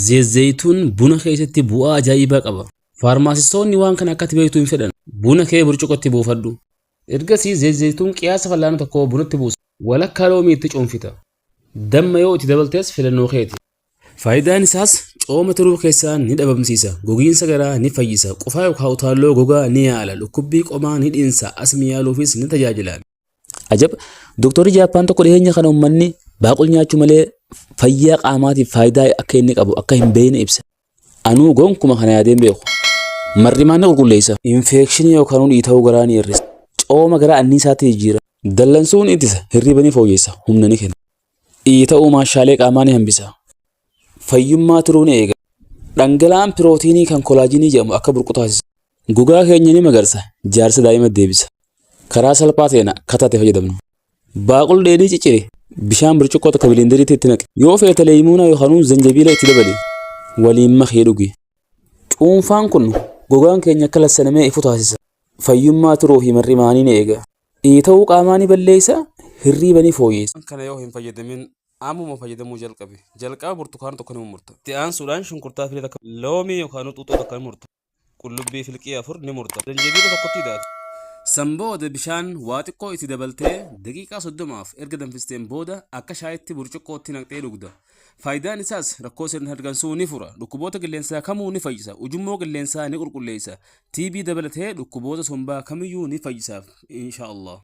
Zayituun buna keessatti bu'aa ajaa'ibaa qaba. Faarmaasistoonni waan kana akka beektu hin fedhan. Buna kee burcuqqootti buufadhu. Ergasii zayituun qiyaasa fal'aana tokko bunatti buusa. Walakkaa loomii itti cuunfita. Damma yoo itti dabaltees filannoo keeti. Faayidaan isaas cooma turuu keessaa ni dhabamsiisa. Gogiinsa garaa ni fayyisa. Qufaa yookaan utaaloo gogaa ni yaala. Dhukkubbii qomaa ni dhiinsa. Asmi yaaluufis ni tajaajila. Ajab! Dooktorri Jaappaan tokko dhiyeenya kana uummanni baaqul nyaachuu malee fayyaa qaamaatiif faayidaa akka inni qabu akka hin beekne ibsa. Anuu gonkuma kana yaadeen beeku. Marrimaan ni qulqulleessa. Infekshinii yookaan dhiita'uu garaa ni hir'isa. Cooma garaa anniisaatti jijjiira. Dallansuun ittisa. Hirriba ni fooyyessa. Humna ni kenna. Dhiita'uu maashaalee qaamaa ni hambisa. Fayyummaa turuu ni eega. Dhangala'aan pirootiinii kan kolaajinii jedhamu akka burqu taasisa. Gogaa keenya ni magarsa. Jaarsa daa'ima deebisa. Karaa salphaa ta'een akkataatti fayyadamnu. Baaqul dheedhii ciccire. Bishaan burcuqqoo takka biliinderiitti itti naqe. Yoo feete leeyimuuna yookaan zanjabiila itti dabali. Waliin makee dhugi. Cuunfaan kun gogaan keenya akka lassanamee ifu taasisa. Fayyummaa turuu fi marrimaanii ni eega. Dhiita'uu qaamaa ni balleessa. Hirriba ni fooyyessa. Kana yoo hin fayyadamin ammuma fayyadamuu jalqabe. Jalqaba burtukaana tokko ni murta. Itti aansuudhaan shunkurtaa filee takka loomii yookaan xuuxoo takka ni murta. Qullubbii filqii 4 ni murta. Zanjabiila tokkotti hidhaatu. Sanbooda bishaan waa xiqqoo itti dabaltee daqiiqaa 30f erga danfisteen booda akka shaayitti burcuqqootti naqxee dhugda. Faayidaan isaas rakkoo sirna hargansuu ni fura. Dhukkuboota qilleensaa kamuu ni fayyisa. Ujummoo qilleensaa ni qulqulleessa. TB dabalatee dhukkuboota sombaa kamiyyuu ni fayyisaaf. Inshaallah.